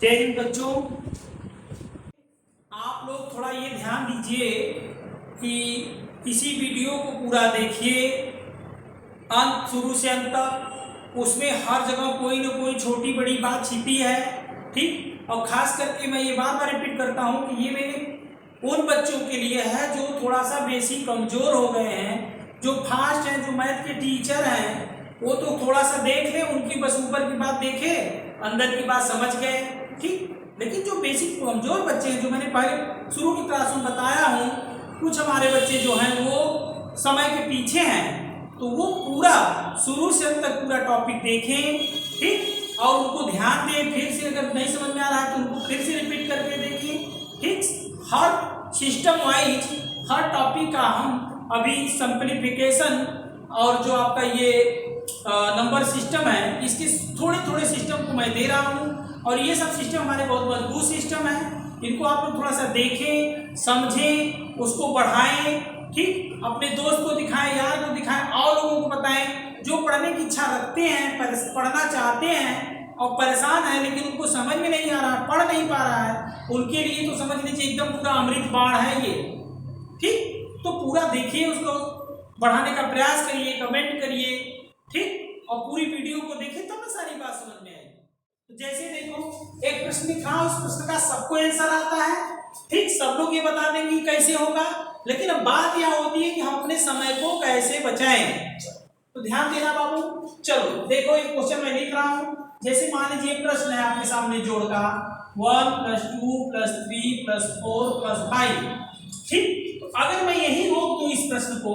जय हिंद बच्चों। आप लोग थोड़ा ये ध्यान दीजिए कि किसी वीडियो को पूरा देखिए अंत, शुरू से अंत तक। उसमें हर जगह कोई ना कोई छोटी बड़ी बात छिपी है, ठीक। और खास करके मैं ये बार बार रिपीट करता हूँ कि ये मेरे उन बच्चों के लिए है जो थोड़ा सा बेसिक कमजोर हो गए हैं, जो फास्ट हैं, जो मैथ के टीचर हैं। वो तो थोड़ा सा देख ले, उनकी बस ऊपर की बात देखे, अंदर की बात समझ गए, ठीक। लेकिन जो बेसिक कमजोर बच्चे हैं, जो मैंने पहले शुरू की क्लास में बताया हूँ, कुछ हमारे बच्चे जो हैं वो समय के पीछे हैं, तो वो पूरा शुरू से अंत तक पूरा टॉपिक देखें, ठीक। और उनको ध्यान दें। फिर से अगर नहीं समझ में आ रहा है तो उनको फिर से रिपीट करके देखें, ठीक। हर सिस्टम वाइज हर टॉपिक का हम अभी सिंप्लीफिकेशन और जो आपका ये नंबर सिस्टम है, इसके थोड़े थोड़े सिस्टम को मैं दे रहा हूँ। और ये सब सिस्टम हमारे बहुत मजबूत सिस्टम है। इनको आप लोग थोड़ा सा देखें, समझें, उसको बढ़ाएं, ठीक। अपने दोस्त को दिखाएं, यार को दिखाएं, और लोगों को बताएं जो पढ़ने की इच्छा रखते हैं, पढ़ना चाहते हैं और परेशान है लेकिन उनको समझ में नहीं आ रहा, पढ़ नहीं पा रहा है, उनके लिए तो समझ लीजिए एकदम पूरा अमृत बाण है ये, ठीक। तो पूरा देखिए, उसको बढ़ाने का प्रयास करिए, कमेंट करिए, ठीक। और पूरी वीडियो को देखिए तब ना सारी बात समझ में आएगी। तो जैसे देखो एक प्रश्न लिखा, उस प्रश्न का सबको आंसर आता है, ठीक। सब लोग ये बता देंगे कैसे होगा, लेकिन अब बात यह होती है कि हम अपने समय को कैसे बचाएं। तो ध्यान देना बाबू। चलो देखो एक क्वेश्चन मैं लिख रहा हूं। जैसे मान लीजिए प्रश्न है आपके सामने जोड़ का 1 + 2 + 3 + 4 + 5, ठीक। तो अगर मैं यही रोक दूं इस प्रश्न को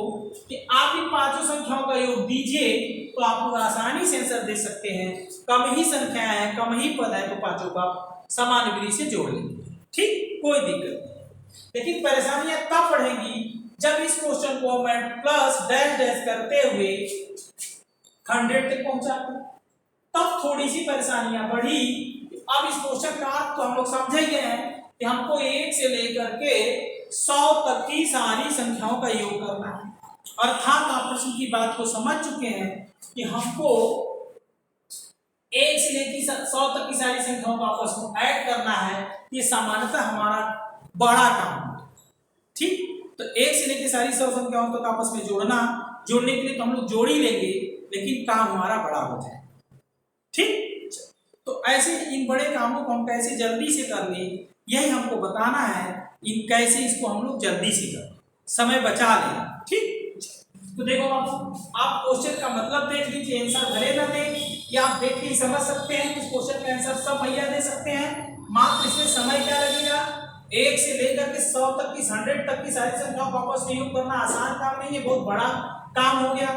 कि आप इन पांचों संख्याओं का योग दीजिए, तो आप लोग आसानी से आंसर दे सकते हैं। कम ही संख्याएं हैं, कम ही पद है, तो पांचों का समान विधि से जोड़ लेंगे, ठीक, कोई दिक्कत नहीं। लेकिन परेशानियां तब बढ़ेंगी जब इस क्वेश्चन को मैं प्लस डैश डैश करते हुए 100 तक पहुंचा, तब थोड़ी सी परेशानियां बढ़ी। अब इस क्वेश्चन का तो हम लोग समझ गए हैं कि हमको 1 से लेकर के 100 तक की सारी संख्याओं का योग करना है। अर्थात आप प्रश्न की बात को समझ चुके हैं कि हमको 1 से लेकर 100 तक की सारी संख्याओं को आपस में ऐड करना है। ये सामान्यतः हमारा बड़ा काम है, ठीक। तो 1 से लेकर सारी 100 संख्याओं तक आपस में जोड़ने के लिए तो हम लोग जोड़ ही लेंगे, लेकिन काम हमारा बड़ा हो जाए, ठीक। तो ऐसे इन बड़े कामों को हम कैसे जल्दी से कर लें, यही हमको बताना है। इन कैसे इसको हम लोग जल्दी से कर समय बचा लें, ठीक। तो देखो बाबू, आप क्वेश्चन का मतलब देख लीजिए, आंसर भले ना दें, या आप देख के समझ सकते हैं कि इस क्वेश्चन का आंसर सब भैया दे सकते हैं। मात्र इसमें समय क्या लगेगा, 1 से लेकर के 100 तक की 100 तक की सारी संख्याओं को आपस में योग करना आसान काम नहीं है, बहुत बड़ा काम हो गया।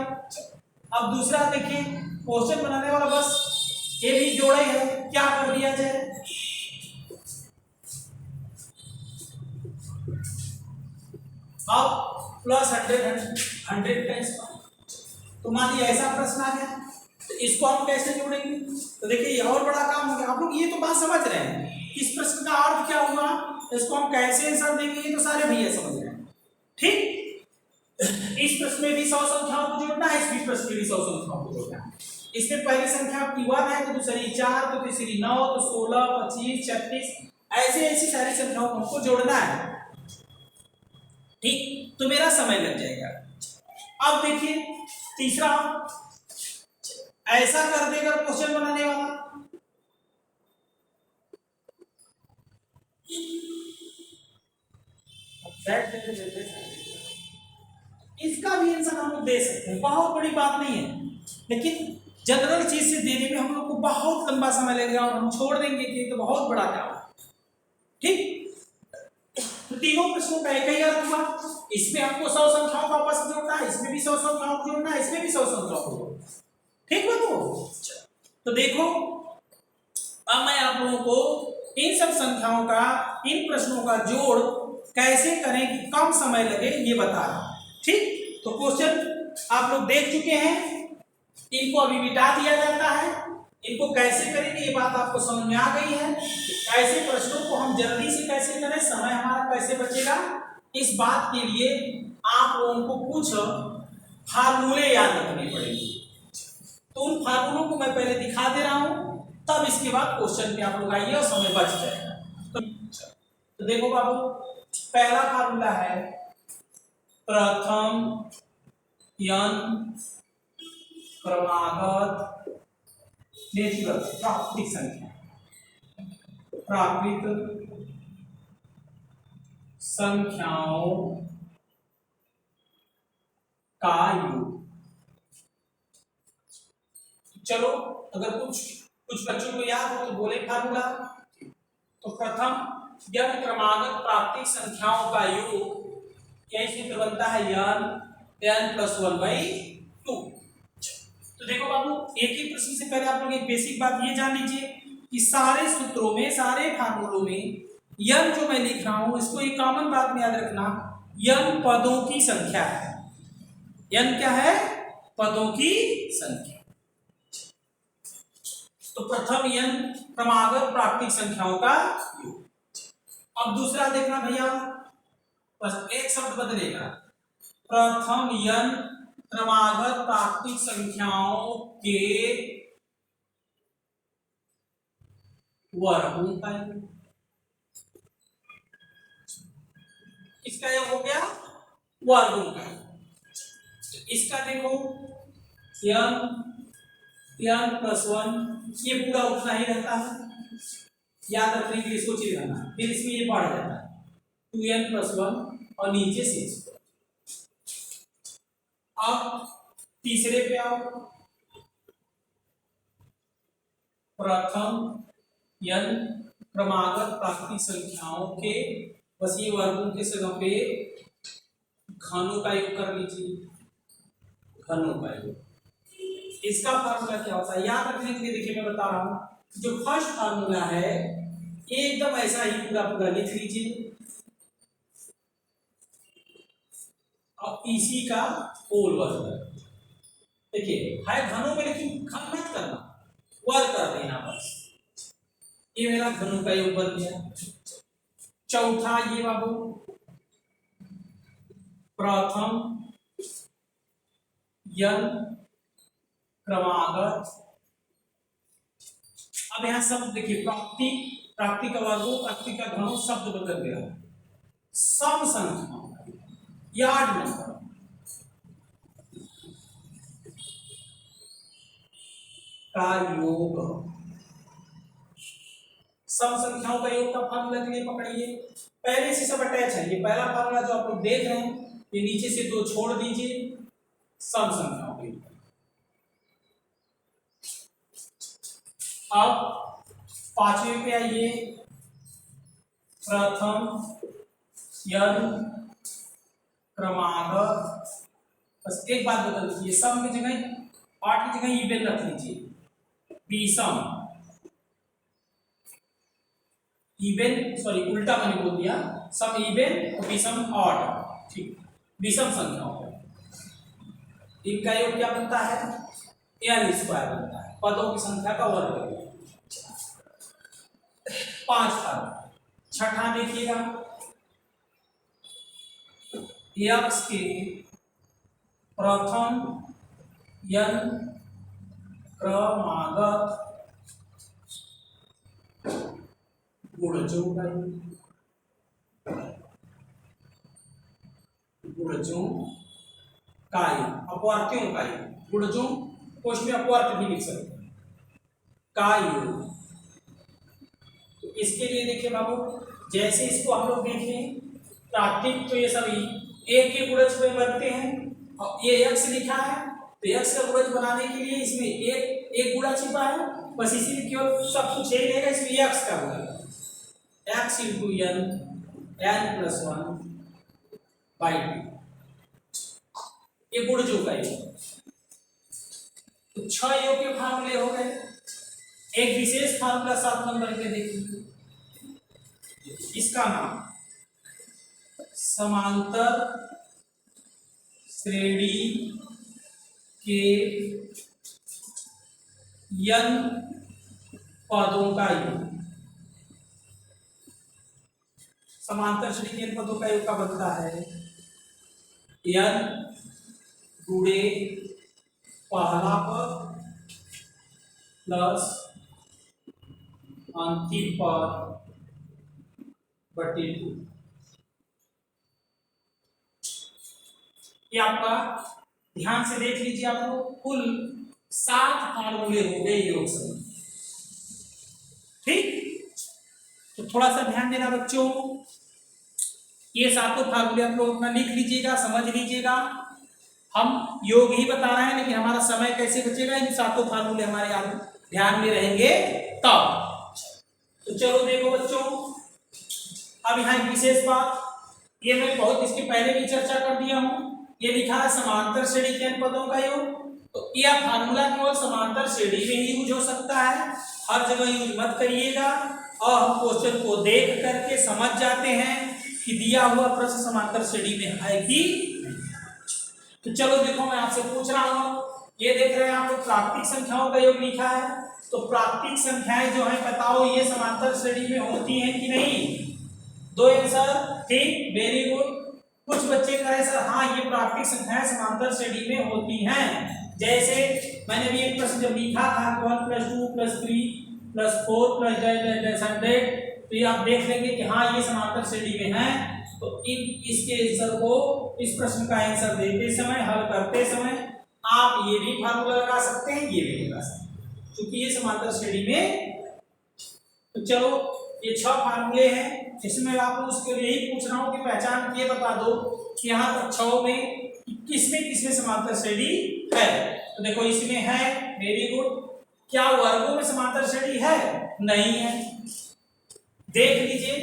अब दूसरा देखिए, क्वेश्चन बनाने वाला बस ये भी जोड़े है, क्या कर दिया जाए। अब प्लस 100 का स्क्वायर, तो मान लीजिए ऐसा प्रश्न आ गया, तो इसको हम कैसे जोड़ेंगे। तो देखिए ये और बड़ा काम हो गया। आप लोग ये तो बात समझ रहे हैं इस प्रश्न का अर्थ क्या हुआ, इसको हम कैसे आंसर देंगे, ये तो सारे भैया समझ रहे हैं, ठीक। इस प्रश्न में भी 100 संख्याओं को जोड़ना है, इस प्रश्न में भी 100 संख्याओं को जोड़ना है। इसमें पहली संख्या आपकी 1 है, तो दूसरी 4, तो तीसरी 9, तो 16, 25, 36, ऐसे ऐसी सारी संख्याओं को हमको जोड़ना है, ठीक। तो मेरा समय लग जाएगा। अब देखिए तीसरा, ऐसा कर देगा क्वेश्चन बनाने वाला, इसका भी आंसर हम लोग दे सकते हैं, बहुत बड़ी बात नहीं है, लेकिन जनरल चीज से देने में हम लोग को बहुत लंबा समय लगेगा और हम छोड़ देंगे कि ये तो बहुत बड़ा काम है, ठीक। तो तीनों प्रश्नों का एक ही अर्थ हुआ। इसमें हमको 100 संख्याओं को आपस में जोड़ना है, इसमें भी 100 संख्याओं को जोड़ना है, इसमें भी 100 संख्याओं को जोड़ना है, ठीक है। तो देखो अब मैं आप लोगों को इन सब संख्याओं का, इन प्रश्नों का जोड़ कैसे करें कि कम समय लगे, ये बता रहा हूं, ठीक। तो क्वेश्चन आप लोग देख चुके हैं, इनको अभी मिटा दिया जाता है। इनको कैसे करेंगे ये बात आपको समझ में आ गई है। ऐसे प्रश्नों को हम जल्दी से कैसे करें, समय हमारा कैसे बचेगा, इस बात के लिए आप लोगों को कुछ फार्मूले याद रखने पड़ेंगे। तो उन फार्मूलों को मैं पहले दिखा दे रहा हूं, तब इसके बाद क्वेश्चन पे आप लोग आइए और समय बच जाएगा। तो देखो बाबू, पहला फार्मूला है प्रथम n क्रमागत नेचुरल प्राकृतिक संख्या, प्राकृतिक संख्याओं का योग। चलो, अगर कुछ बच्चों को याद हो तो बोले फार्मूला। तो प्रथम n क्रमागत प्राकृतिक संख्याओं का योग, यही सूत्र बनता है n + 1/2। तो देखो बाबू, एक ही प्रश्न से पहले आप लोग एक बेसिक बात ये जान लीजिए कि सारे सूत्रों में, सारे फार्मूलों में n जो मैं लिख रहा हूं, इसको एक कॉमन बात में याद रखना, n पदों की संख्या है। n क्या है? पदों की संख्या। तो प्रथम n क्रमागत प्राकृतिक संख्याओं का योग। अब दूसरा देखना भैया, बस एक शब्द बदलेगा, प्रथम n क्रमागत प्राकृतिक संख्याओं के वर्गों का योग। किसका योग हो गया? वर्गों का। इसका देखो n + 1, ये पूरा उतना ही रहता है, याद रखने के लिए सोच ही रहना। फिर इसमें ये बढ़ जाता है 2n + 1 और नीचे 6। अब तीसरे पे आओ, प्रथम n क्रमागत प्राकृतिक संख्याओं के, बस ये वर्गों के जगह पे घनों का योग कर लीजिए, घनों का योग। इसका फार्मूला क्या होता है याद रखने के लिए देखिए मैं बता रहा हूं। जो फर्स्ट फार्मूला है एकदम ऐसा ही पूरा पूरा लिख लीजिए, और इसी का होल वर्ग। देखिए है घनों में, लेकिन घन मत करना, वर्ग कर देना बस। ये मेरा घनों का योग बन गया। चौथा ये बाबू, प्रथम n क्रमागत, अब यहां शब्द देखिए, प्राप्ति का वर्गों, प्राप्ति का घनों, शब्द बदल गया, सम संख्याओं याद नंबर का योग। सम संख्याओं का योग का फार्मूला के लिए पकड़िए, पहले से सब अटैच है। ये पहला फार्मूला जो आप लोग देख रहे हैं, ये नीचे से 2 छोड़ दीजिए, सम संख्याओं के योग। अब पांचवें पे आइए, प्रथम n क्रमागत, बस एक बात बदल दीजिए, सम की जगह 8 की जगह इवन रख लीजिए, विषम, इवन, सॉरी उल्टा मैंने बोल दिया, सम इवन और विषम ऑड, ठीक, विषम संख्याओं का इनका योग क्या बनता है? n² बनता है, पदों की संख्या का वर्ग। 5 था। छठा देखिएगा, x के प्रथम n क्रमागत गुणजों का योग, गुणजों का योग, अपवर्त्यों का योग, गुणजों कोष्ठ में अपवर्त भी लिख सकते हैं, का योग। तो इसके लिए देखिए बाबू, जैसे इसको हम लोग देखें प्राकृतिक, तो ये सभी एक के गुणज में बनते हैं, और ये x लिखा है, तो x का गुणज बनाने के लिए इसमें एक गुणा छिपा है, बस इसीलिए केवल सब कुछ यही रहेगा, इसमें x का गुणज, x × n + 1/2, ये गुणजों का योग। तो 6 योग के फार्मूले हो गए। एक विशेष फार्मूला 7 नंबर पे देखिए, इसका नाम समांतर श्रेणी के n पदों का योग। समांतर श्रेणी के n पदों का योग का बनता है n गुणे पहला पद प्लस अंतिम पद बटे 2। ये आपका ध्यान से देख लीजिए, आपको कुल 7 फार्मूले हो गए योग संबंध। ठीक, तो थोड़ा सा ध्यान देना बच्चों, ये 7 फार्मूले आप लोग अपना लिख लीजिएगा, समझ लीजिएगा। हम योग ही बता रहे हैं, लेकिन हमारा समय कैसे बचेगा, इन 7 फार्मूले हमारे आप ध्यान में रहेंगे तब। तो चलो देखो बच्चों, अब यहाँ एक विशेष बात, ये मैं बहुत इसके पहले भी चर्चा कर दिया हूँ। ये लिखा है समांतर श्रेणी के n पदों का योग, तो यह फार्मूला केवल समांतर श्रेणी में ही यूज हो सकता है, हर जगह यूज मत करिएगा। और हम क्वेश्चन को देख करके समझ जाते हैं कि दिया हुआ प्रश्न समांतर श्रेणी में है कि नहीं। तो चलो देखो, मैं आपसे पूछ रहा हूँ, ये देख रहे हैं आप लोग प्राकृतिक संख्याओं का योग लिखा है, तो प्राकृतिक संख्याएं जो है बताओ ये समांतर श्रेणी में होती हैं कि नहीं? दो आंसर, ठीक, वेरी गुड। कुछ बच्चे कह रहे सर हाँ ये प्राकृतिक संख्याएं समांतर श्रेणी में होती हैं। जैसे मैंने भी एक प्रश्न जब लिखा था 1 + 2 + 3 + 4 + 100, तो ये आप देख लेंगे कि हाँ ये समांतर श्रेणी में है। तो इसके आंसर को, इस प्रश्न का आंसर देते समय, हल करते समय आप ये भी फार्मूला लगा सकते हैं, ये भी लगा सकते हैं, क्योंकि ये समांतर श्रेणी में। तो चलो ये 6 फार्मूले हैं, इसमें आप उसके लिए ही पूछ रहा हूँ कि पहचान के बता दो कि यहाँ पर 6 में किसमें समांतर श्रेणी है। तो देखो इसमें है, वेरी गुड। क्या वर्गों में समांतर श्रेणी है? नहीं है। देख लीजिए,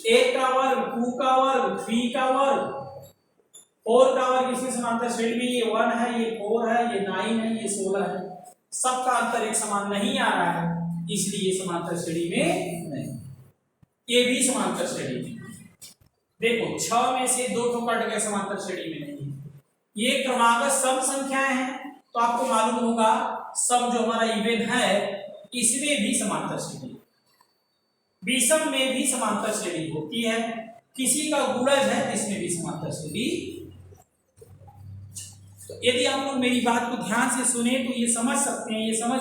1 का वर्ग, 2 का वर्ग, 3 का वर्ग, 4 का वर्ग इसमें समांतर श्रेणी में, ये 1 है, ये 4 है, ये 9 है, ये 16 है। सबका अंतर एक समान नहीं आ रहा है, इसलिए समांतर श्रेणी में नहीं। ये भी समांतर श्रेणी में, देखो 6 में से 2 तो कट गए, समांतर श्रेणी में नहीं। ये क्रमागत सम संख्याएं हैं, तो आपको मालूम होगा सम जो हमारा इवन है इसमें भी समांतर श्रेणी, विषम में भी समांतर श्रेणी होती है, किसी का गुणज है तो इसमें भी समांतर श्रेणी। तो यदि आप लोग मेरी बात को ध्यान से सुने तो ये समझ सकते हैं, ये समझ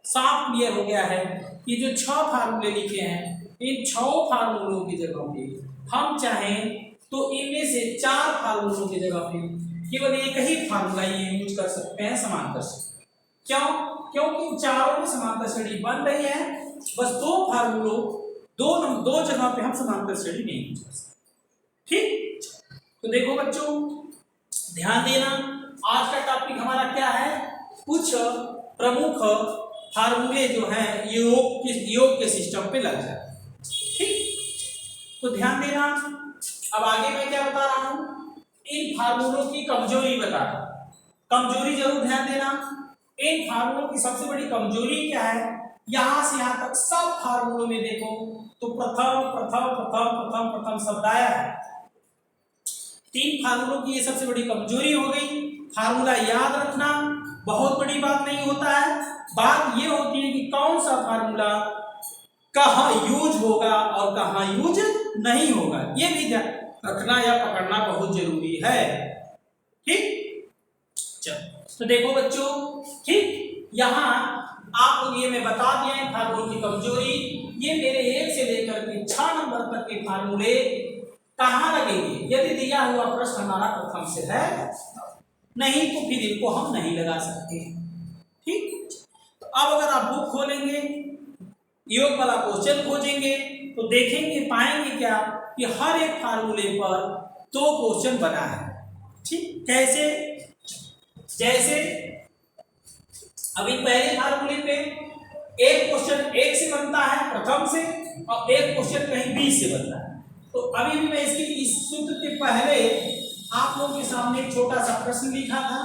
साफ क्लियर हो गया है कि जो 6 फार्मूले लिखे हैं, इन 6 फार्मूलों की जगह पे हम चाहें तो इनमें से 4 फार्मूलों की जगह पे केवल एक ही फार्मूला ये यूज कर सकते हैं, समांतर श्रेणी। क्यों? क्योंकि चारों में समांतर श्रेणी बन रही है, बस 2 फार्मूलों, दो जगह पे हम समांतर श्रेणी नहीं यूज कर सकते। ठीक, तो देखो बच्चों ध्यान देना, आज का टॉपिक हमारा क्या है? कुछ प्रमुख फार्मूले जो हैं योग के सिस्टम पे लग जाए। ठीक, तो ध्यान देना। अब आगे मैं क्या बता रहा हूं, इन फार्मूलों की कमजोरी बता रहा हूं। कमजोरी जरूर ध्यान देना। इन फार्मूलों की सबसे बड़ी कमजोरी क्या है? यहां से यहां तक सब फार्मूलों में देखो तो प्रथम प्रथम प्रथम प्रथम प्रथम शब्द आया है। 3 फार्मूलों की ये सबसे बड़ी कमजोरी हो गई। फार्मूला याद रखना बहुत बड़ी बात नहीं होता है, बात ये होती है कि कौन सा फार्मूला कहाँ यूज होगा और कहाँ यूज नहीं होगा, ये भी ध्यान रखना या पकड़ना बहुत जरूरी है। ठीक, चलो तो देखो बच्चों, ठीक, यहाँ आपको ये मैं बता दिया है फार्मूलों की कमजोरी। ये मेरे 1 से लेकर के 6 नंबर तक के फार्मूले कहाँ लगेंगे? यदि दिया हुआ प्रश्न हमारा प्रथम से है, नहीं तो फिर इनको हम नहीं लगा सकते। ठीक, तो अब अगर आप बुक खोलेंगे, योग वाला क्वेश्चन खोजेंगे तो देखेंगे, पाएंगे क्या कि हर एक फार्मूले पर 2 क्वेश्चन बना है। ठीक, कैसे? जैसे अभी पहले फार्मूले पे एक क्वेश्चन 1 से बनता है प्रथम से, और एक क्वेश्चन कहीं 20 से बनता है। तो अभी भी मैं इस सूत्र के पहले आप लोगों के सामने एक छोटा सा प्रश्न लिखा था,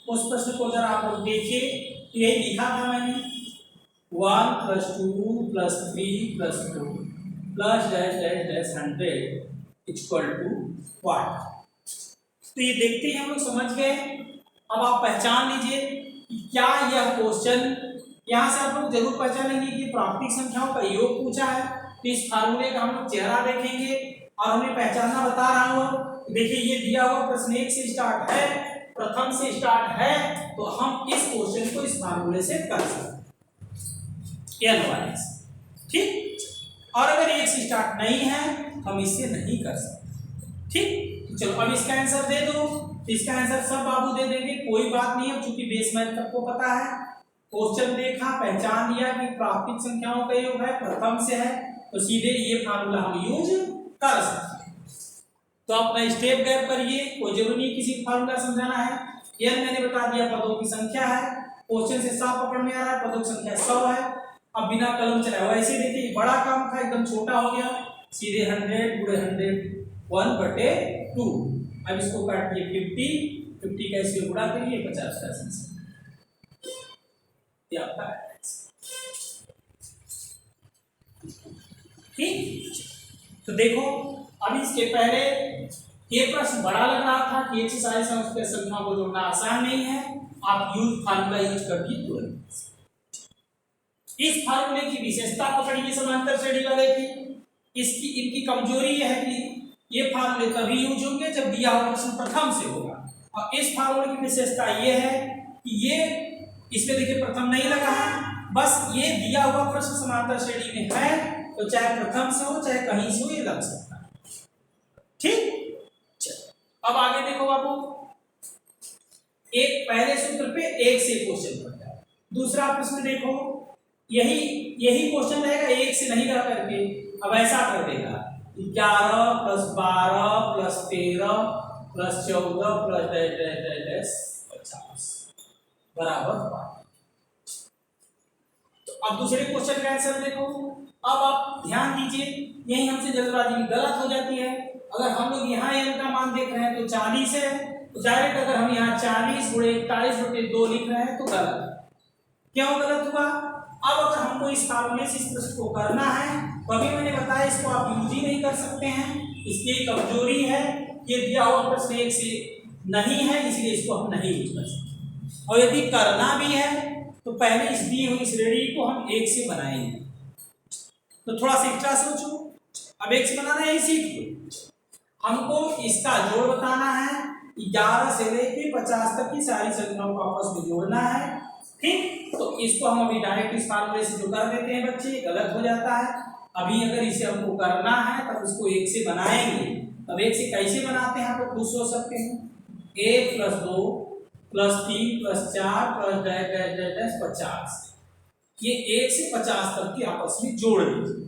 उस प्रश्न को जरा आप लोग देखिए। यही लिखा था मैंने, 1 + 2 + 3 + 2 + -100 = what? तो ये देखते हैं हम लोग, समझ गए। अब आप पहचान लीजिए कि क्या यह क्वेश्चन, यहाँ से आप लोग जरूर पहचान लेंगे कि प्राकृतिक संख्याओं का योग पूछा है। तो इस फार्मूले का हम लोग चेहरा देखेंगे और हमें पहचानना बता रहा हूँ। देखिए ये दिया हुआ प्रश्न 1 से स्टार्ट है, प्रथम से स्टार्ट है, तो हम इस क्वेश्चन को इस फार्मूले से कर सकते हैं। ठीक, और अगर एक से स्टार्ट नहीं है हम इससे नहीं कर सकते। ठीक, चलो अब इसका आंसर दे दो। इसका आंसर सब बाबू दे देंगे, कोई बात नहीं है, क्योंकि बेस मैथ सबको पता है। क्वेश्चन देखा, पहचान लिया कि प्राकृतिक संख्याओं का योग है, प्रथम से है, तो सीधे ये फार्मूला हम यूज कर सकते हैं। तो अपना स्टेप गैप करिए, कोई जरूरी नहीं किसी फार्मूला समझाना है। ये मैंने बता दिया पदों की संख्या है, क्वेश्चन से साफ पकड़ में आ रहा है, पदों की संख्या 100 है। अब बिना कलम चलाए वैसे देखिए, बड़ा काम था एकदम छोटा हो गया, सीधे 100 गुणे 100 1/2। अब इसको काटिए 50 कैसे गुणा करिए 50 से, ये आपका है। ठीक, तो देखो अब इसके पहले ये प्रश्न बड़ा लग रहा था कि एक से सारी संख्या को जोड़ना आसान नहीं है, आप यूज फार्मूला यूज कर दिए तुरंत। इस फार्मूले की विशेषता पकड़िए समांतर श्रेणी वाले की, इसकी इनकी कमजोरी यह है कि ये फार्मूले तभी यूज होंगे जब दिया हुआ प्रश्न प्रथम से होगा। और इस फार्मूले की विशेषता ये है कि ये इसमें देखिए प्रथम नहीं लगा है, बस ये दिया हुआ प्रश्न समांतर श्रेणी में है, तो चाहे प्रथम से हो चाहे कहीं से हो ये लग सकता है। ठीक, चलो अब आगे देखो बाबू, एक पहले सूत्र पे एक से क्वेश्चन बन जाए। दूसरा प्रश्न देखो, यही क्वेश्चन रहेगा, एक से नहीं रह करके अब ऐसा कर देगा 11 + 12 + 13 + 14 + 50 बराबर 5। तो अब दूसरे क्वेश्चन का आंसर देखो। अब आप ध्यान दीजिए, यही हमसे जल्दबाजी गलत हो जाती है। अगर हम लोग यहाँ n का मान देख रहे हैं तो 40 है, तो डायरेक्ट अगर हम यहाँ 40 गुणे 41/2 लिख रहे हैं तो गलत। क्यों गलत हुआ? अब अगर हमको इस फार्मूले से इस प्रश्न को करना है, तो अभी मैंने बताया इसको आप यूज ही नहीं कर सकते हैं, इसकी कमजोरी है, ये दिया हुआ प्रश्न एक से नहीं है, इसलिए इसको हम नहीं यूज कर सकते। और यदि करना भी है तो पहले इस दी हुई श्रेणी को हम एक से बनाएंगे। तो थोड़ा सा एक्स्ट्रा सोचो, अब एक से बनाना है सीख लो। हमको इसका जोड़ बताना है, 11 से लेके 50 तक की सारी संख्याओं को आपस में जोड़ना है। ठीक, तो इसको हम अभी डायरेक्ट इस फार्मूले से जो कर देते हैं बच्चे, गलत हो जाता है। अभी अगर इसे हमको करना है तब इसको एक से बनाएंगे। अब एक से कैसे बनाते हैं आप लोग खुद सोच सकते हैं। 1 + 2 + 3 + 4 + 50, ये 1 से 50 तक की आपस में जोड़ दीजिए।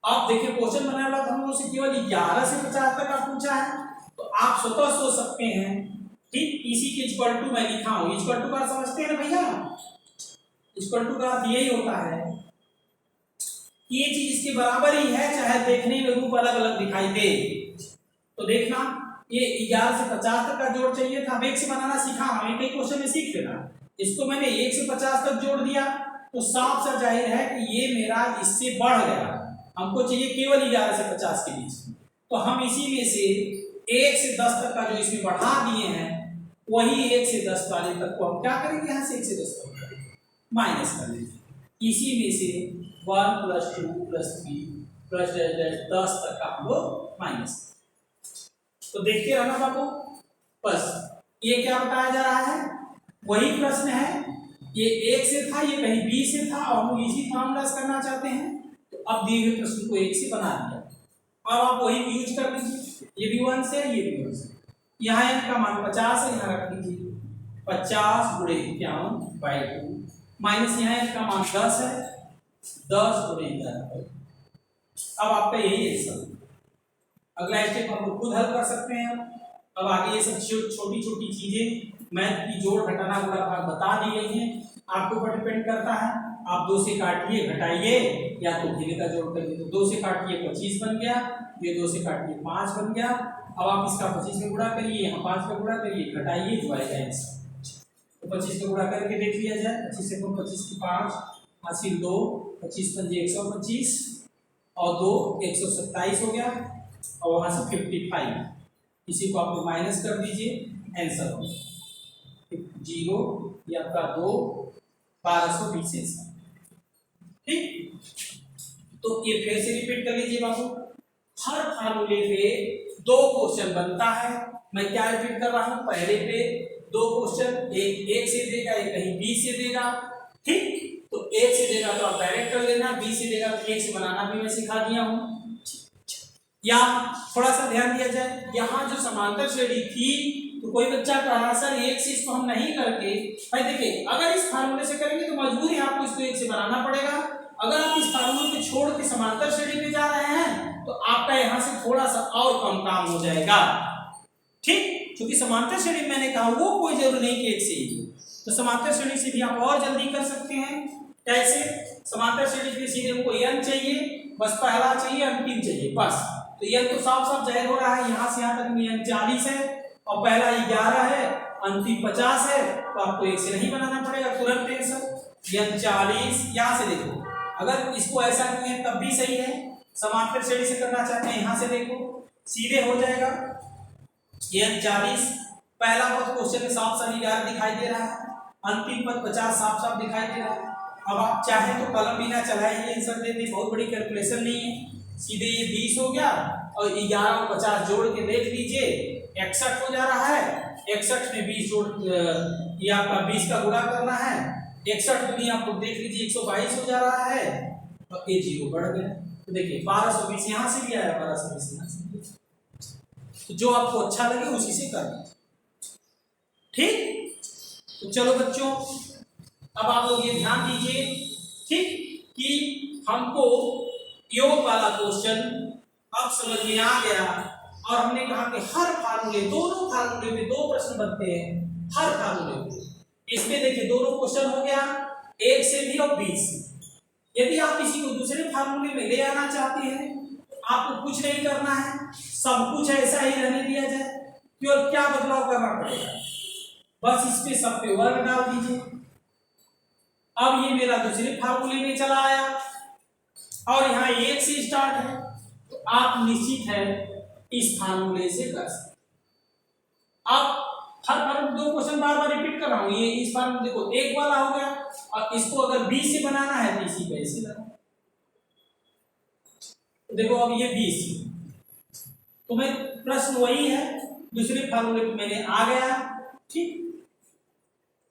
आप देखिए क्वेश्चन बनाने वाला था हम लोग से केवल 11 से 50 तक का पूछा है, तो आप स्वतः सोच सकते हैं। ठीक, इसी के इक्वल टू मैं लिखा हूं, इक्वल टू का समझते हैं ना भैया, इक्वल टू का अर्थ यही होता है कि ये चीज इसके बराबर ही है, चाहे देखने में रूप अलग अलग दिखाई दे। तो देखना, ये 11 से 50 तक का जोड़ चाहिए था, अब 1 से बनाना सीखा, हमें कई क्वेश्चन में सीख लेना। इसको मैंने 1 से 50 तक जोड़ दिया, तो साफ सा जाहिर है कि ये मेरा इससे बढ़ गया। हमको चाहिए केवल 11 से 50 के बीच, तो हम इसी में से 1 से 10 तक का जो इसमें बढ़ा दिए हैं, वही 1 से 10 वाले तक को हम क्या करेंगे, यहाँ से 1 से 10 तक माइनस कर लेंगे। इसी में से 1 + 2 + 3 + 10 तक का हम लोग माइनस। तो देखते रहना बाबू, बस ये क्या बताया जा रहा है, वही प्रश्न है। ये 1 से था, ये कहीं B से था, और हम इसी फार्मूला से करना चाहते हैं, तो अब दिए हुए प्रश्न को 1 से बना दिया। अब आप वही यूज कर लीजिए, ये भी 1 से, ये भी 1 से। यहाँ n का मान 50 है, यहाँ रख लीजिए 50 × 51/2 माइनस यहाँ n का मान 10 है, 10 × 11/2। अब आपका यही आंसर। अगला स्टेप हम लोग खुद हल कर सकते हैं। अब आगे ये सब छोटी छोटी चीजें मैथ की जोड़ घटाना गुणा भाग बता दी गई हैं, आपके ऊपर डिपेंड करता है। आप 2 से काटिए घटाइए, या तो धीरे का जोड़ करिए। तो 2 से काटिए 25 बन गया, ये 2 से काटिए 5 बन गया। अब आप इसका 25 में गुणा करिए, यहाँ 5 का गुणा करिए, घटाइए, जो आएगा आंसर। तो 25 का गुणा करके देख लिया जाए, 25 से 25 की 5 हासिल 2, 25 × 5 = 125 और 2 127 हो गया, और वहां से 55, इसी को आप माइनस कर दीजिए, आंसर हो 0 ये आपका 2 1220 आंसर। ठीक, तो ये फिर से रिपीट कर लीजिए बाबू, हर फार्मूले पे 2 क्वेश्चन बनता है। मैं क्या रिपीट कर रहा हूं, पहले पे 2 क्वेश्चन, एक से देगा, एक कहीं B से देगा। ठीक, तो एक से देगा तो आप डायरेक्ट कर लेना, बी से देगा तो एक से बनाना भी मैं सिखा दिया हूँ। या थोड़ा सा ध्यान दिया जाए, यहाँ जो समांतर श्रेणी थी तो कोई बच्चा कह रहा सर एक से इसको हम नहीं करके, भाई देखिए अगर इस फार्मूले से करेंगे तो मजबूरी है आपको इसको एक से बनाना पड़ेगा। अगर आप इस फार्मूले को छोड़ के समांतर श्रेणी पे जा रहे हैं तो आपका यहाँ से थोड़ा सा और कम काम हो जाएगा, ठीक। क्योंकि समांतर श्रेणी मैंने कहा वो कोई जरूरी नहीं कि एक से ही, तो समांतर श्रेणी से भी आप और जल्दी कर सकते हैं। कैसे? समांतर श्रेणी के सीधे हमको n चाहिए, बस पहला चाहिए, अंतिम चाहिए, बस। तो n तो साफ साफ जाहिर हो रहा है, यहाँ से यहाँ तक में n 40 है और पहला 11 है, अंतिम 50 है, तो आपको एक से नहीं बनाना पड़ेगा, तुरंत आंसर n 40। यहाँ से देखो, अगर इसको ऐसा किए तब भी सही है, समांतर श्रेणी से करना चाहते हैं यहाँ से देखो सीधे हो जाएगा n 40, पहला पद क्वेश्चन में साफ साफ 11 दिखाई दे रहा है, अंतिम पद 50 साफ साफ दिखाई दे रहा है। अब आप चाहे तो कलम बिना चलाए ही आंसर दे दे, बहुत बड़ी कैलकुलेशन नहीं है, सीधे ये 20 हो गया और 11 और 50 जोड़ के देख लीजिए 61 हो जा रहा है, 61 में 20 जोड़ ये आपका 20 का गुणा करना है, 61 दुनिया आपको देख लीजिए 122 हो जा रहा है और ये 0 बढ़ गया। तो देखिए 1220 यहाँ से भी आया, 1220 यहाँ से भी, तो जो आपको अच्छा लगे उसी से कर लीजिए, ठीक। तो चलो बच्चों अब आप लोग ये ध्यान दीजिए, ठीक, कि हमको योग वाला क्वेश्चन अब समझ में आ गया और हमने कहा कि हर फार्मूले, दोनों फार्मूले में 2 प्रश्न बनते हैं, हर फार्मूले में। इसमें देखिए दोनों क्वेश्चन हो गया, एक से भी और 20 से। यदि आप किसी को दूसरे फार्मूले में ले आना चाहते हैं आपको कुछ नहीं करना है, सब कुछ ऐसा ही रहने दिया जाए, केवल क्या बदलाव करना पड़ेगा, बस इस पे सब पे वर्ग डाल दीजिए। अब ये मेरा दूसरे फार्मूले में चला आया और यहाँ 1 से स्टार्ट है, तो आप निश्चित है इस फार्मूले से कर सकते। अब हर फार्मूले 2 क्वेश्चन बार बार रिपीट कर रहा हूँ, ये इस फार्मूले देखो 1 वाला हो गया और इसको अगर 20 से बनाना है तो इसी पे ऐसे लगाओ, तो देखो अब ये 20, तो मैं प्रश्न वही है, दूसरे फार्मूले पे मैंने आ गया, ठीक।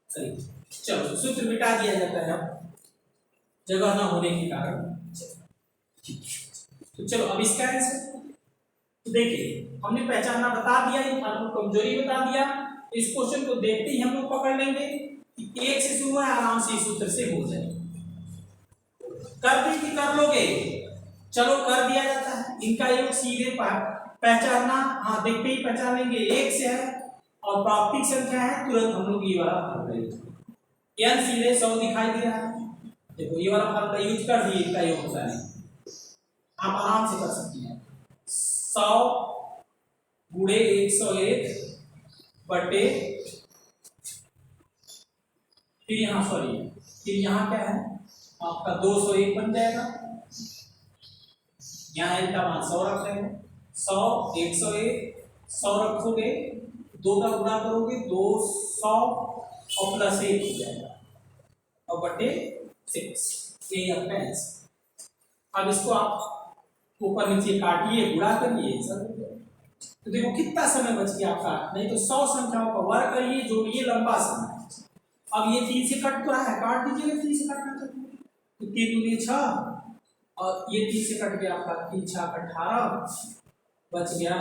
सही, चलो सूत्र मिटा दिया जाता है जगह ना होने के कारण, तो चलो अब इसका आंसर तो देखिए हमने पहचानना बता दिया, ये फार्मूला कमजोरी बता दिया। इस क्वेश्चन को देखते ही हम लोग पकड़ लेंगे कि 1 से शुरू है, आराम से इस सूत्र से हो जाए। कर दी कि कर लोगे? चलो कर दिया जाता है, इनका योग सीधे पहचानना, हाँ देखते ही पहचान लेंगे 1 से है और प्राप्तिक संख्या है, तुरंत हम लोग ये वाला कर देंगे। n सीधे 100 दिखाई दे रहा है, देखो ये वाला फार्मूला यूज कर दिए, इनका योग होता है, आप आराम से कर सकते हैं। 100 गुणे 101 बटे, फिर यहाँ सॉरी, फिर यहाँ क्या है आपका 201 बन जाएगा, यहाँ इनका मान 100 रख रहे हैं, 100 101 100 रखोगे, 2 का गुणा करोगे 200 और प्लस 1 हो जाएगा और बटे 6, ये आपका आंसर। अब इसको आप ऊपर नीचे काटिए, गुणा करिए सर, तो देखो कितना समय बच गया आपका, नहीं तो 100 संख्याओं का वर्ग करिए, जोड़िए, लंबा समय। अब ये 3 से कट तो रहा है, काट दीजिएगा, 3 से काटना चाहिए तो 3 दूनी 6 और ये 3 से कट गया आपका, 3 6 18 बच गया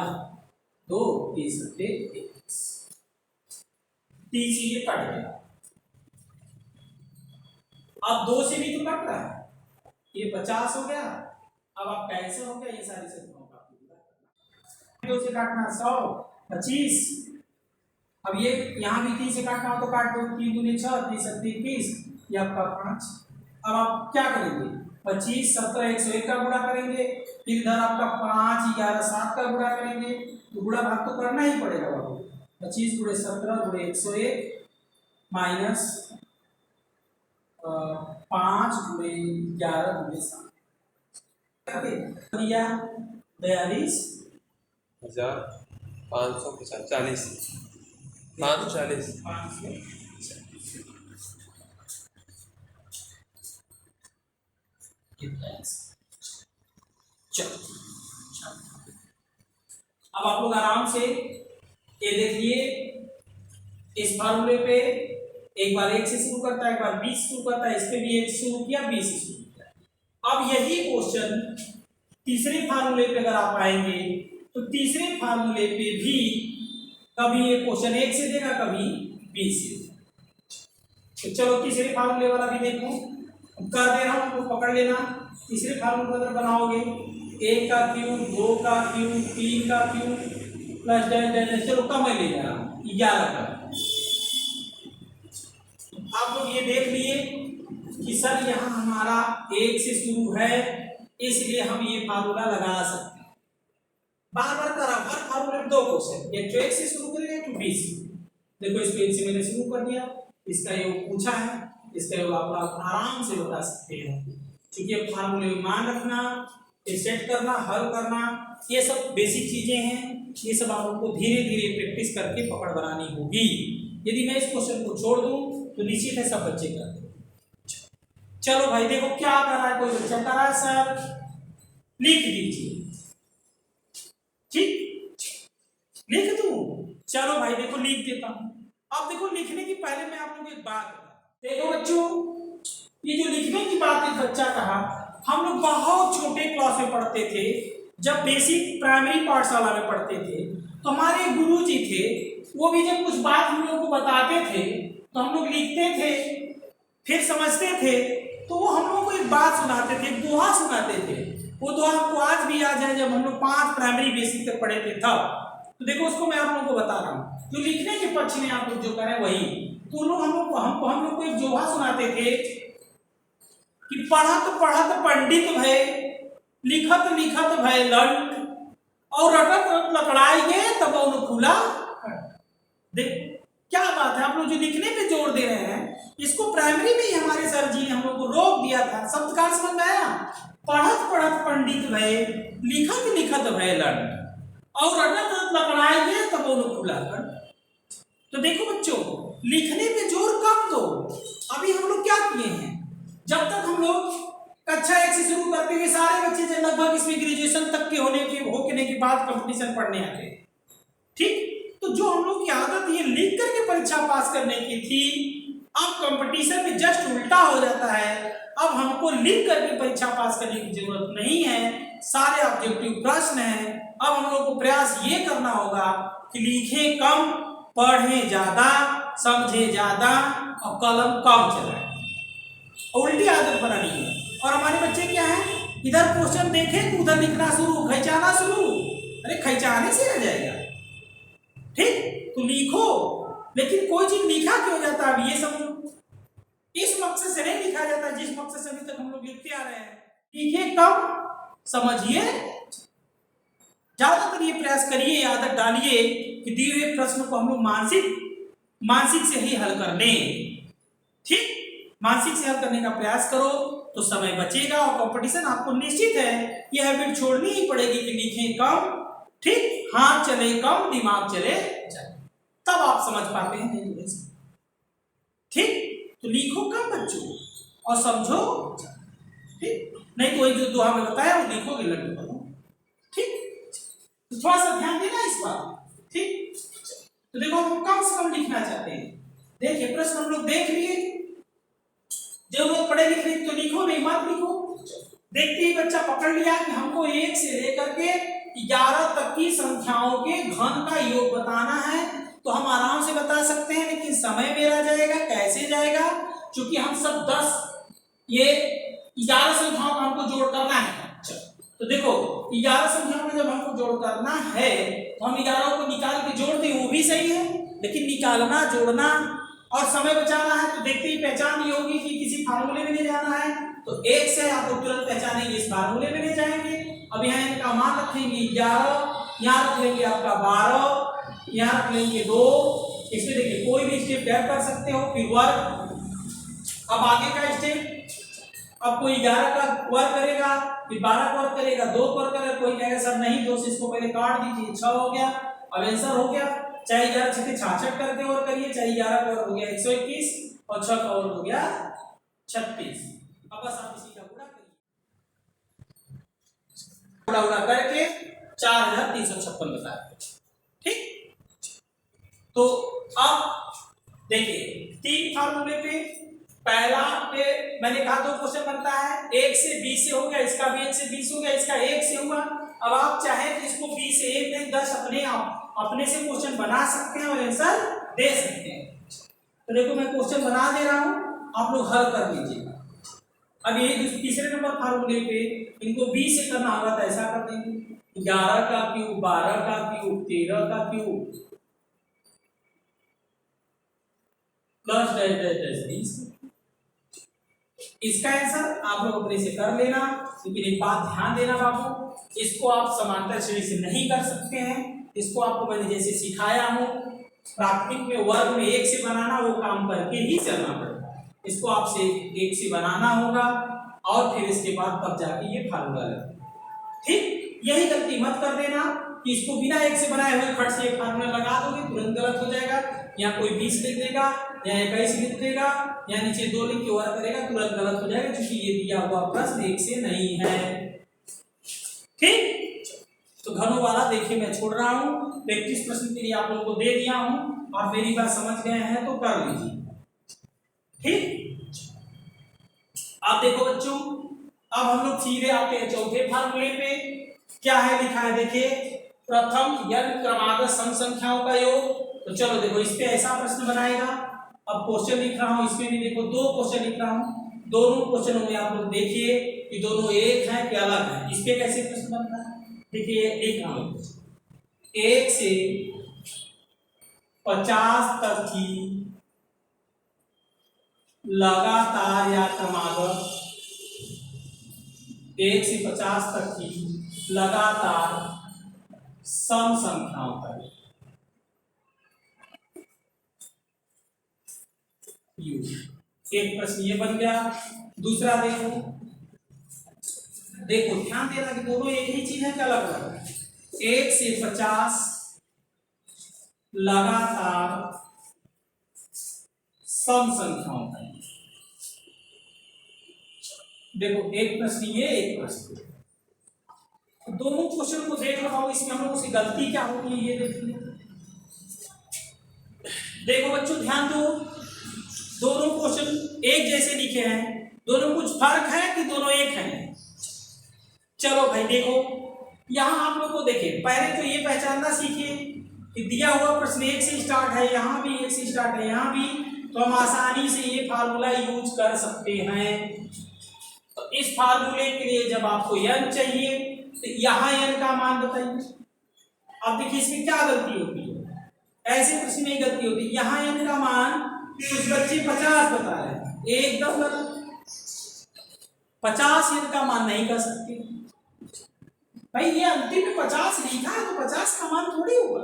2, 3 सत्ते 21, 3 से ये कट गया। अब 2 से भी तो कट रहा है, ये 50 हो गया, अब आप कैंसिल हो गया, ये सारी संख्याओं का 2 से काटना 100 25, अब ये यहाँ भी 3 से काटना हो तो काट दो, 3 दूनी 6 3 सत्ते 21, ये आपका 5। अब आप क्या करेंगे, 25 17 101 का गुणा करेंगे, फिर इधर आपका 5 11 7 का गुणा करेंगे, तो गुणा भाग तो करना ही पड़ेगा बाबू। 25 गुणे 17 गुणे 101 माइनस 5 गुणे 11 गुणे 7 दिया 42,540 540 अब आप लोग आराम से ये देखिए, इस फार्मूले पे एक बार 1 से शुरू करता है, एक बार 20 शुरू करता है, इस पे भी 1 से शुरू किया, 20 से शुरू किया। अब यही क्वेश्चन तीसरे फार्मूले पे अगर आप आएंगे तो तीसरे फार्मूले पे भी कभी ये क्वेश्चन 1 से देगा, कभी 20 से देगा। तो चलो तीसरे फार्मूले वाला भी देखो, कर दे रहा हूं, तो पकड़ लेना। तीसरे फार्मूले अगर बनाओगे 1 का क्यूब, 2 का क्यूब, 3 का क्यूब प्लस डैश डैश, चलो कम ले जा रहा हूं 11 का। आप लोग ये देख लिए कि सर यहाँ हमारा 1 से शुरू है, इसलिए हम ये फार्मूला लगा सकते हैं। बार बार करा, हर फार्मूले में 2 क्वेश्चन, एक तो 1 से शुरू करेगा, एक तो 20। देखो इसको 1 से मैंने शुरू कर दिया, इसका योग पूछा है, इसका योग आप लोग आराम से बता सकते हैं। क्योंकि अब फार्मूले में मान रखना, सेट करना, हल करना, ये सब बेसिक चीजें हैं। ये सब आप लोगों को धीरे धीरे प्रैक्टिस करके पकड़ बनानी होगी। यदि मैं इस क्वेश्चन को छोड़ दूं तो निश्चित है सब बच्चे कर देंगे। चलो भाई देखो क्या कर रहा है, कोई बच्चा कर रहा है सर, लिख दीजिए। ठीक, लिख दूं? चलो भाई देखो लिख देता हूं। अब देखो लिखने की पहले मैं आप लोगों को एक बात बता, देखो बच्चों, ये जो लिखने की बात एक बच्चा कहा, हम लोग बहुत छोटे क्लास में पढ़ते थे, जब बेसिक प्राइमरी पाठशाला में पढ़ते थे, तो हमारे गुरुजी थे, वो भी जब कुछ बात हम लोग को बताते थे तो हम लोग लिखते थे, फिर समझते थे, तो वो हम लोग को एक बात सुनाते थे, दोहा सुनाते थे। वो दोहा हमको आज भी याद है, जब हम लोग 5 प्राइमरी बेसिक तक पढ़े थे तब। तो देखो उसको मैं आप लोगों को बता रहा हूँ, जो लिखने के पक्ष में आप लोग जो करें वही। तो लोग हम लोग को एक दोहा सुनाते थे कि पढ़त पढ़त पंडित भय, लिखत लिखत भय लंट, और रटत लकड़ाई गए तब उन खुला। देख क्या बात है, आप लोग जो लिखने पे जोर दे रहे हैं, इसको प्राइमरी में ही हमारे सर जी ने हम लोग को रोक दिया था। शब्दकार समझ में आया? पढ़त पढ़त पंडित भय, लिखत लिखत भय लंट, और रटत लकड़ाई गए तब उन खुला। तो देखो बच्चों, लिखने पे जोर कम दो। अभी हम लोग क्या किए हैं, जब तक हम लोग कक्षा 1 से शुरू करते हुए सारे बच्चे जो लगभग इसमें ग्रेजुएशन तक के होने के बाद कंपटीशन पढ़ने आते, ठीक, तो जो हम लोग की आदत ये लिख करके परीक्षा पास करने की थी, अब कंपटीशन में जस्ट उल्टा हो जाता है। अब हमको लिख करके परीक्षा पास करने की जरूरत नहीं है, सारे ऑब्जेक्टिव प्रश्न हैं। अब हम लोग को प्रयास ये करना होगा कि लिखे कम, पढ़े ज्यादा, समझे ज्यादा और कलम कम चलाए। उल्टी आदत बनानी है। और हमारे बच्चे क्या है, इधर क्वेश्चन देखे तो उधर लिखना शुरू, खैचाना शुरू। अरे खैचाने से रह जाएगा, ठीक, तो लिखो, लेकिन कोई चीज लिखा क्यों जाता है, अब ये समझो। इस मकसद से नहीं लिखा जाता जिस मकसद से अभी तक हम लोग लिखते आ रहे हैं। लिखे कम, समझिए ज्यादातर, ये प्रयास करिए, आदत डालिए कि दिए हुए प्रश्न को हम लोग मानसिक से ही हल कर लें। ठीक, मानसिक से हल करने का प्रयास करो तो समय बचेगा, और कंपटीशन आपको निश्चित है ये हैबिट छोड़नी ही पड़ेगी कि लिखें कम, ठीक, हाथ चले कम, दिमाग चले जाए, तब आप समझ पाते हैं। ठीक, तो लिखो कम बच्चों और समझो, ठीक, नहीं तो वही जो दुआ में बताया वो लिखोगे लड्डू बनो। ठीक, तो थोड़ा सा ध्यान देना इस बात। ठीक, तो देखो हम कम से कम लिखना चाहते हैं। देखिए प्रश्न हम लोग देख लिए, जो लोग पढ़े लिखे तो लिखो, नहीं मत लिखो। देखते ही बच्चा पकड़ लिया कि हमको 1 से लेकर के 11 तक की संख्याओं के घन का योग बताना है, तो हम आराम से बता सकते हैं, लेकिन समय मेरा जाएगा। कैसे जाएगा? क्योंकि हम सब 10 ये 11 संख्याओं का हमको जोड़ करना है। तो देखो 11 संख्याओं में जब हमको जोड़ करना है तो हम 11 को निकाल के जोड़ दें, वो भी सही है, लेकिन निकालना, जोड़ना और समय बचाना है, तो देखते ही पहचान ये होगी कि किसी फार्मूले में ले जाना है, तो 1 से आप लोग तुरंत पहचानेंगे इस फार्मूले में ले जाएंगे। अब यहाँ इनका मान रखेंगे 11, यहाँ रख लेंगे आपका 12, यहाँ रख लेंगे 2। इसमें देखिए कोई भी स्टेप गैप कर सकते हो, फिर वर्ग। अब आगे का स्टेप, अब कोई 11 का वर्ग करेगा, फिर 12 का वर्ग करेगा, 2 का वर्ग करेगा। कोई कहेगा सर नहीं, 2 से इसको पहले काट दीजिए, 6 हो गया। अब आंसर हो गया, चाहे 11 छक्के 66 करके और करिए, चाहे 11 का वर्ग हो गया 121 और 6 का वर्ग हो गया 36। अब बस आप इसी का गुणा करिए, गुणा करके 4356 बताया। ठीक, तो अब देखिए 3 फार्मूले पे पहला पे मैंने कहा 2 क्वेश्चन बनता है, 1 से 20 से हो गया, इसका भी 1 से 20 हो गया, इसका 1 से हुआ। अब आप चाहे तो इसको 20 से 1 नहीं 10 अपने से क्वेश्चन बना सकते हैं और आंसर दे सकते हैं। तो देखो मैं क्वेश्चन बना दे रहा हूं, आप लोग हल कर लीजिएगा। अब ये तीसरे नंबर फार्मूले पे इनको 20 से करना होगा तो ऐसा कर देंगे, 11 का क्यूब 12 का क्यूब 13 का cube plus dash dash dash 20। इसका आंसर आप लोग अपने से कर लेना, लेकिन एक बात ध्यान देना बाबू, इसको आप समांतर श्रेणी से नहीं कर सकते हैं। इसको आपको मैंने जैसे सिखाया हूं प्राथमिक में वर्ग में 1 से बनाना, वो काम करके ही चलना पड़ेगा। इसको आपसे 1 से बनाना होगा और फिर इसके बाद तब जाके ये फार्मूला लगेगा। ठीक, यही गलती मत कर देना कि इसको बिना 1 से बनाए हुए फट से एक फार्मूला लगा दोगे, तुरंत गलत हो जाएगा। यहाँ कोई 20 लिख देगा या 21 लिख देगा या नीचे 2 लिख के वर्ग करेगा, तुरंत गलत हो जाएगा, क्योंकि ये दिया हुआ प्रश्न 1 से नहीं है। ठीक, तो घनों वाला देखिए मैं छोड़ रहा हूं, प्रैक्टिस प्रश्न के लिए आप लोगों को दे दिया हूं, आप मेरी बात समझ गए हैं तो कर लीजिए। ठीक, आप देखो बच्चों, अब हम लोग सीधे आते हैं चौथे फार्मूले पे। क्या है लिखा है देखिए, प्रथम n क्रमागत सम संख्याओं का योग। तो चलो देखो इस पे ऐसा प्रश्न बनाएगा। अब क्वेश्चन लिख रहा हूं, इसमें भी देखो 2 क्वेश्चन लिख रहा हूं, दोनों क्वेश्चनों में आप लोग देखिए कि दोनों एक हैं कि अलग हैं। इस पे कैसे प्रश्न बनता है देखिए, लिख रहा हूं 1 से 50 तक की लगातार या क्रमागत, 1 से 50 तक की लगातार सम संख्याओं का योग। एक प्रश्न ये बन गया। दूसरा देखो, देखो ध्यान देना कि दोनों एक ही चीज है कि अलग अलग। 1 से 50 लगातार सम संख्याओं का। देखो एक प्रश्न ये, एक प्रश्न, दोनों क्वेश्चन को देख लो, इसमें हम लोगों से गलती क्या होगी ये देखिए। देखो बच्चों ध्यान दो, दोनों क्वेश्चन एक जैसे लिखे हैं, दोनों कुछ फर्क है कि दोनों एक हैं। चलो भाई देखो, यहां आप लोग को देखिए, पहले तो ये पहचानना सीखिए कि दिया हुआ प्रश्न 1 से स्टार्ट है, यहां भी 1 से स्टार्ट है, यहां भी, तो हम आसानी से ये फार्मूला यूज कर सकते हैं। तो इस फार्मूले के लिए जब आपको n चाहिए तो यहाँ n का मान बताइए। अब देखिए इसमें क्या गलती होती है, ऐसे प्रश्न में गलती होती है। यहाँ n का मान कुछ बच्चे 50 बता रहे हैं, एकदम गलत। 50 n का मान नहीं कर सकते भाई, ये अंतिम में 50 लिखा है तो 50 का मान थोड़ी होगा।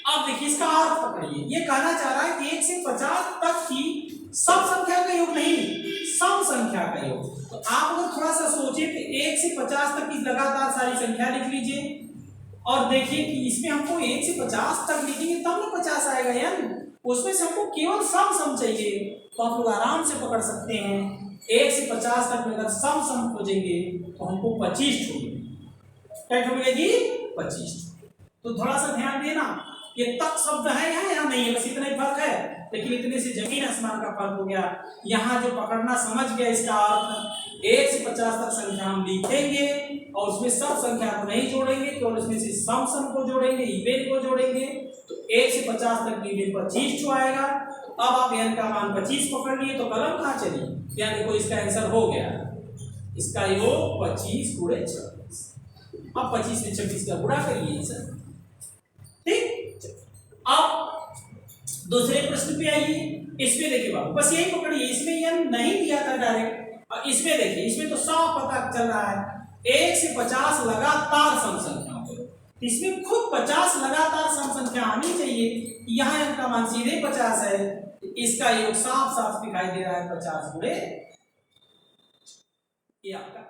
अब देखिए इसका अर्थ पकड़िए, ये कहना चाह रहा है कि 1 से 50 तक की सब संख्या का योग नहीं, सम संख्या का योग। तो आप अगर थोड़ा सा सोचे कि 1 से 50 तक की लगातार सारी संख्या लिख लीजिए और देखिए कि इसमें हमको 1 से 50 तक लिखेंगे तब ना 50 आएगा यार, उसमें से हमको केवल सम चाहिए। तो आप लोग आराम से पकड़ सकते हैं, 1 से 50 तक में अगर सम खोजेंगे तो हमको 25 मिलेगी। क्या मिलेगी? 25। तो थोड़ा सा ध्यान देना, ये तक शब्द है यहाँ नहीं है, बस इतना ही फर्क है, लेकिन इतने से जमीन आसमान का फर्क हो गया। यहाँ जो पकड़ना समझ गया, इसका अर्थ 1 से 50 तक संख्या हम लिखेंगे और उसमें सब संख्या को नहीं जोड़ेंगे, केवल उसमें से सम को जोड़ेंगे, इवेन को जोड़ेंगे। तो 1 से 50 तक की इवेन 25 आएगा। तो अब आप n का मान 25 पकड़ लिए तो कलम कहाँ चली, या देखो इसका आंसर हो गया, इसका योग 25 गुणे 26। अब 25 से 26 का गुणा करिए सर। ठीक, अब दूसरे प्रश्न पे आइए। इसमें देखिए बाबू बस यही पकड़िए, इसमें n नहीं दिया था डायरेक्ट, और इसमें देखिए, इसमें तो साफ पता चल रहा है 1 से 50 लगातार सम संख्याओं को, इसमें खुद 50 लगातार सम संख्या आनी चाहिए। यहाँ इनका मान सीधे 50 है, इसका योग साफ साफ दिखाई दे रहा है 50 गुणे ये आपका।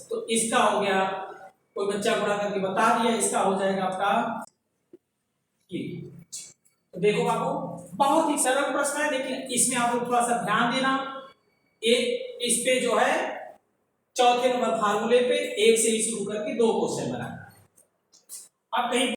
तो इसका हो गया, कोई बच्चा गुणा करके बता दिया, इसका हो जाएगा आपका ये। तो देखो बाबू बहुत ही सरल प्रश्न है, लेकिन इसमें आप लोग थोड़ा सा ध्यान देना। एक इस पे जो है चौथे नंबर फार्मूले पे 1 से ही शुरू करके 2 क्वेश्चन बनाना। आप कहीं